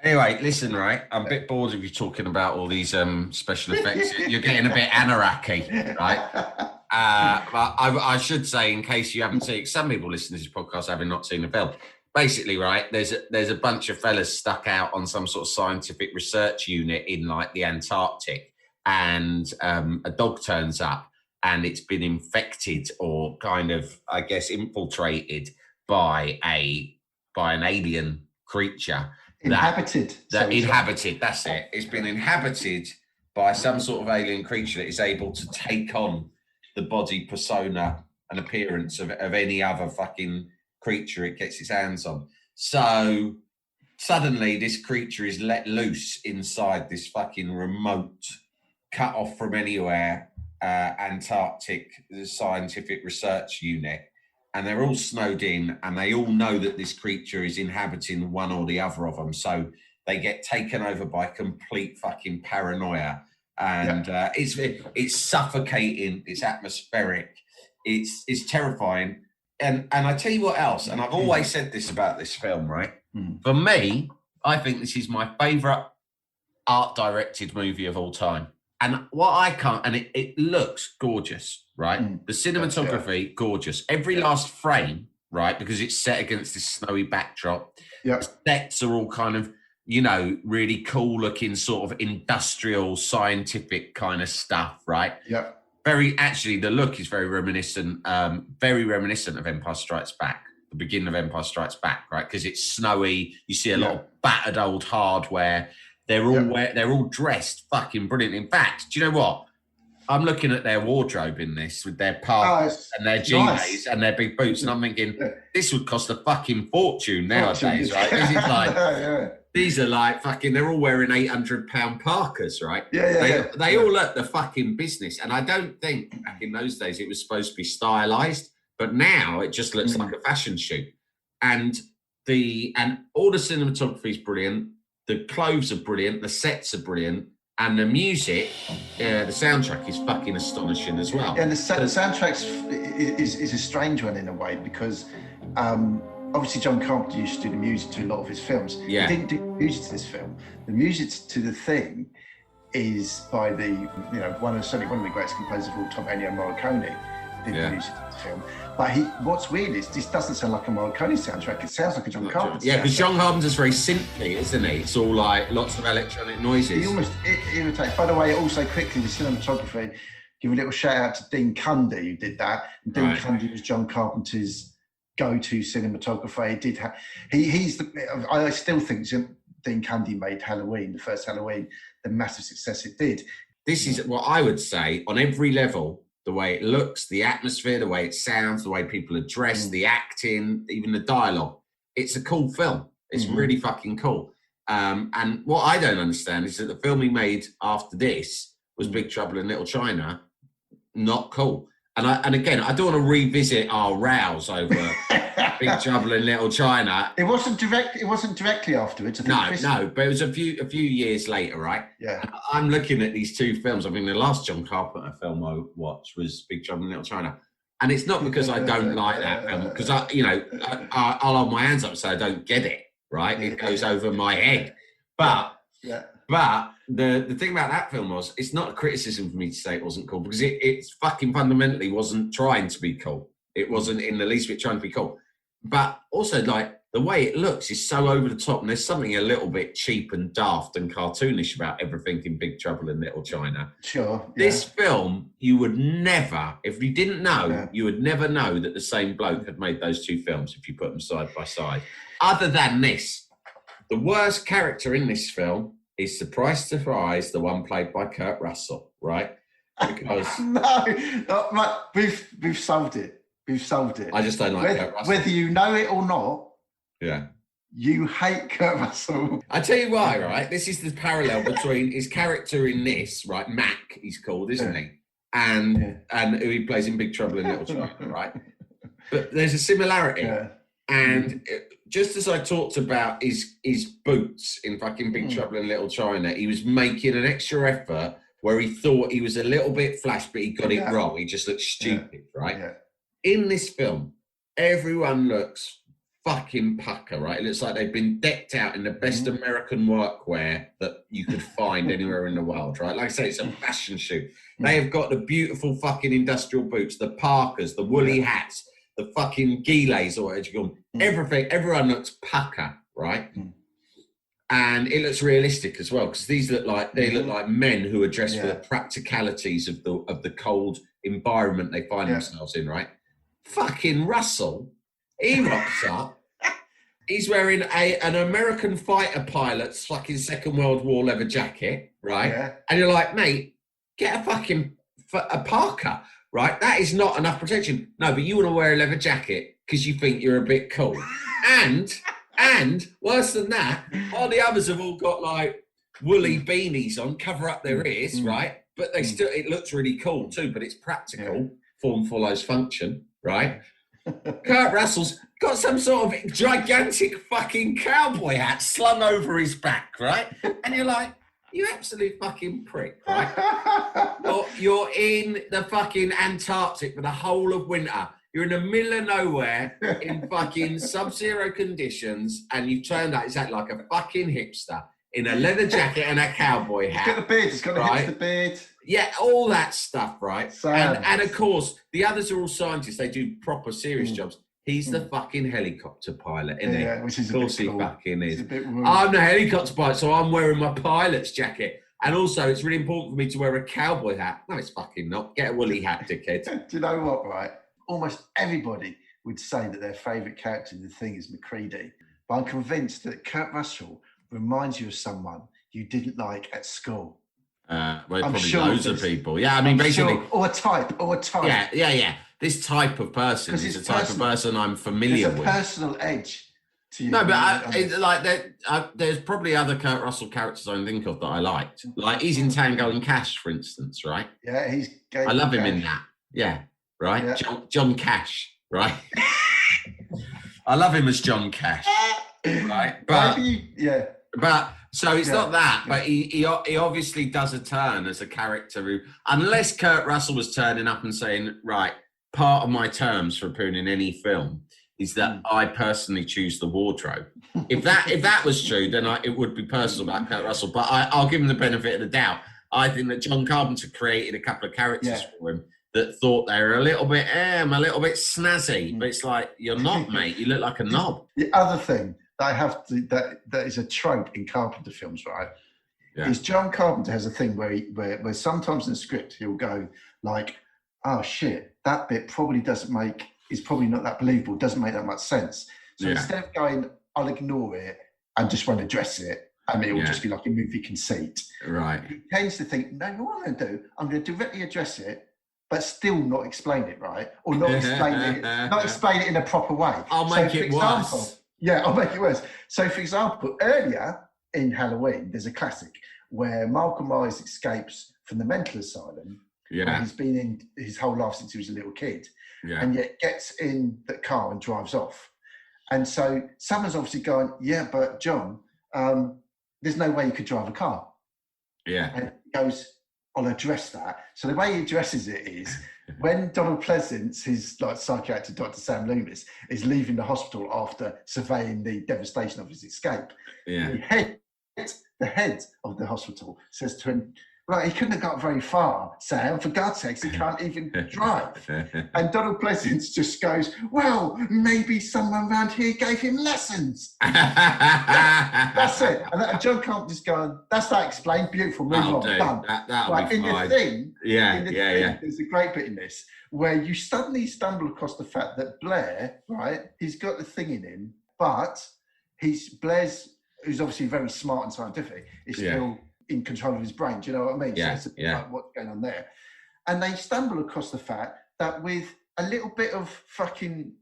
Anyway, listen, right? I'm a bit bored of you talking about all these special effects. You're getting a bit anarchy, right? But I should say, in case you haven't seen, some people listen to this podcast having not seen the film. Basically, right, there's a bunch of fellas stuck out on some sort of scientific research unit in like the Antarctic, and a dog turns up and it's been infected or kind of, I guess, infiltrated by an alien creature. Inhabited. Inhabited, that's it. It's been inhabited by some sort of alien creature that is able to take on the body, persona, and appearance of any other fucking creature it gets its hands on. So suddenly this creature is let loose inside this fucking remote, cut off from anywhere, Antarctic scientific research unit. And they're all snowed in, and they all know that this creature is inhabiting one or the other of them. So they get taken over by complete fucking paranoia, and it's suffocating. It's atmospheric. It's terrifying. And I tell you what else. And I've always said this about this film, right? For me, I think this is my favourite art-directed movie of all time. And what I can't, and it looks gorgeous, right? The cinematography, gorgeous. Every last frame, right? Because it's set against this snowy backdrop. The sets are all kind of, really cool looking, sort of industrial, scientific kind of stuff, right? The look is very reminiscent of Empire Strikes Back, the beginning of Empire Strikes Back, right? Because it's snowy. You see a lot of battered old hardware. They're all dressed fucking brilliant. In fact, do you know what? I'm looking at their wardrobe in this with their parkas and their jeans and their big boots, and I'm thinking this would cost a fucking fortune nowadays, right? This is like these are like fucking. They're all wearing £800 parkas, right? They all look the fucking business, and I don't think back in those days it was supposed to be stylized, but now it just looks like a fashion shoot, and all the cinematography is brilliant. The clothes are brilliant. The sets are brilliant. And the music, the soundtrack is fucking astonishing as well. Yeah, and the soundtrack is a strange one in a way because obviously John Carpenter used to do the music to a lot of his films. He didn't do the music to this film. The music to The Thing is by one of the greatest composers of all time, Ennio Morricone. Did the music to the film. But what's weird is this doesn't sound like a Morricone soundtrack. It sounds like a John Carpenter. Yeah, because John Carpenter's very synthy, isn't he? It's all like lots of electronic noises. He almost irritates. By the way, also quickly, the cinematography, give a little shout out to Dean Cundy who did that. And Dean Cundy was John Carpenter's go-to cinematographer. He did I still think Dean Cundy made Halloween, the first Halloween, the massive success it did. This is what I would say on every level. The way it looks, the atmosphere, the way it sounds, the way people are dressed, the acting, even the dialogue. It's a cool film. It's really fucking cool. And what I don't understand is that the film he made after this was Big Trouble in Little China. Not cool. And again, I don't want to revisit our rows over Big Trouble in Little China. It wasn't directly afterwards. No, but it was a few years later, right? Yeah. And I'm looking at these two films. I mean, the last John Carpenter film I watched was Big Trouble in Little China, and it's not because I don't like that film, because I'll hold my hands up and say I don't get it. Right? It goes over my head, but. But the thing about that film was, it's not a criticism for me to say it wasn't cool, because it fucking fundamentally wasn't trying to be cool. It wasn't in the least bit trying to be cool. But also, like, the way it looks is so over the top, and there's something a little bit cheap and daft and cartoonish about everything in Big Trouble in Little China. Sure. This film, you would never, if you didn't know, you would never know that the same bloke had made those two films if you put them side by side. Other than this, the worst character in this film is, surprise, surprise, the one played by Kurt Russell, right? Because we've solved it. We've solved it. I just don't like Kurt Russell. Whether you know it or not, you hate Kurt Russell. I tell you why, right? This is the parallel between his character in this, right? Mac, he's called, isn't he? And who he plays in Big Trouble in Little China, right? But there's a similarity. Yeah. And just as I talked about his boots in fucking Big Trouble in Little China, he was making an extra effort where he thought he was a little bit flash, but he got it wrong. He just looked stupid, right? Yeah. In this film, everyone looks fucking pucker, right? It looks like they've been decked out in the best American workwear that you could find anywhere in the world, right? Like I say, it's a fashion shoot. They have got the beautiful fucking industrial boots, the parkas, the woolly hats, the fucking giles, or whatever you call them. Everything, everyone looks pucker, right? And it looks realistic as well, because these look like men who are dressed for the practicalities of the cold environment they find themselves in, right? Fucking Russell, he rocks up. He's wearing an American fighter pilot's fucking Second World War leather jacket, right? Yeah. And you're like, mate, get a parka, right? That is not enough protection. No, but you want to wear a leather jacket because you think you're a bit cool. And worse than that, all the others have all got like woolly beanies on, cover up their ears, right? But they still, it looks really cool too, but it's practical. Form follows function, right? Kurt Russell's got some sort of gigantic fucking cowboy hat slung over his back, right? And you're like, you absolute fucking prick, right? Or you're in the fucking Antarctic for the whole of winter. You're in the middle of nowhere in fucking sub-zero conditions, and you've turned out exactly like a fucking hipster in a leather jacket and a cowboy hat. He's got the beard. He's got the beard. Yeah, all that stuff, right? And of course, the others are all scientists. They do proper serious jobs. He's the fucking helicopter pilot, isn't he? Yeah, which is of course he fucking is. I'm the helicopter pilot, so I'm wearing my pilot's jacket. And also, it's really important for me to wear a cowboy hat. No, it's fucking not. Get a woolly hat, dickhead. Do you know what, right? Almost everybody would say that their favourite character in the thing is McCready. But I'm convinced that Kurt Russell reminds you of someone you didn't like at school. Well, probably loads of people. Yeah, I mean, basically... Sure. Or a type. Yeah. This type of person is the type of person I'm familiar with. There's a personal edge to you. No, but there's probably other Kurt Russell characters I can think of that I liked. Like, he's in Tango and Cash, for instance, right? Yeah, he's gay. I love him in that. Yeah, right? Yeah. John Cash, right? I love him as John Cash, right? But, so it's not that, but he obviously does a turn as a character who, unless Kurt Russell was turning up and saying, right, part of my terms for appearing in any film is that I personally choose the wardrobe. If that was true, then it would be personal about Kurt Russell. But I'll give him the benefit of the doubt. I think that John Carpenter created a couple of characters for him that thought they were a little bit snazzy. But it's like, you're not, mate. You look like a knob. The other thing that I have to, that is a trope in Carpenter films, right? Yeah. Is John Carpenter has a thing where sometimes in the script he'll go like, oh shit, that bit is probably not that believable, doesn't make that much sense. So instead of going, I'll ignore it and just won't address it, and it will just be like a movie conceit. Right. He tends to think, no, what I'm going to do, I'm going to directly address it, but still not explain it, right? Or not explain it in a proper way. I'll make it worse. Yeah, I'll make it worse. So, for example, earlier in Halloween, there's a classic where Michael Myers escapes from the mental asylum. Yeah. He's been in his whole life since he was a little kid. Yeah. And yet gets in the car and drives off. And so someone's obviously going, yeah, but John, there's no way you could drive a car. Yeah. And he goes, I'll address that. So the way he addresses it is when Donald Pleasance, his psychiatrist, Dr. Sam Loomis, is leaving the hospital after surveying the devastation of his escape, the head of the hospital says to him, right, he couldn't have got very far, Sam. For God's sakes, he can't even drive. And Donald Pleasance just goes, well, maybe someone around here gave him lessons. That's it. And John Carpenter's going, that's that explained. Beautiful. Move on. Done. That'll be fine. The thing, there's a great bit in this where you suddenly stumble across the fact that Blair, right, he's got the thing in him, but Blair's, who's obviously very smart and scientific, is still in control of his brain. Do you know what I mean? Yeah, so like what's going on there? And they stumble across the fact that with a little bit of fucking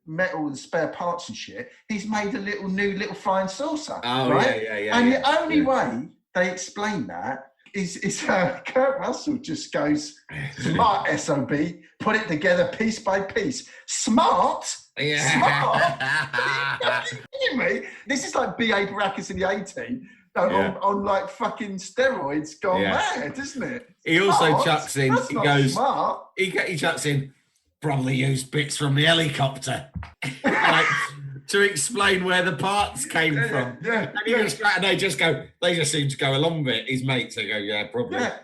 metal and spare parts and shit, he's made a little flying saucer. Oh, right? Yeah. And the only way they explain that is Kurt Russell just goes, smart SOB, put it together piece by piece. Smart? Yeah. Smart? Are you kidding me? This is like B.A. Baracus in the 80s. On like fucking steroids gone mad, isn't it? He also chucks in, he goes, smart. He chucks in, probably used bits from the helicopter. Like, to explain where the parts came from. Yeah. And they just go, they just seem to go along with it. His mates, they go, yeah, probably. Yeah.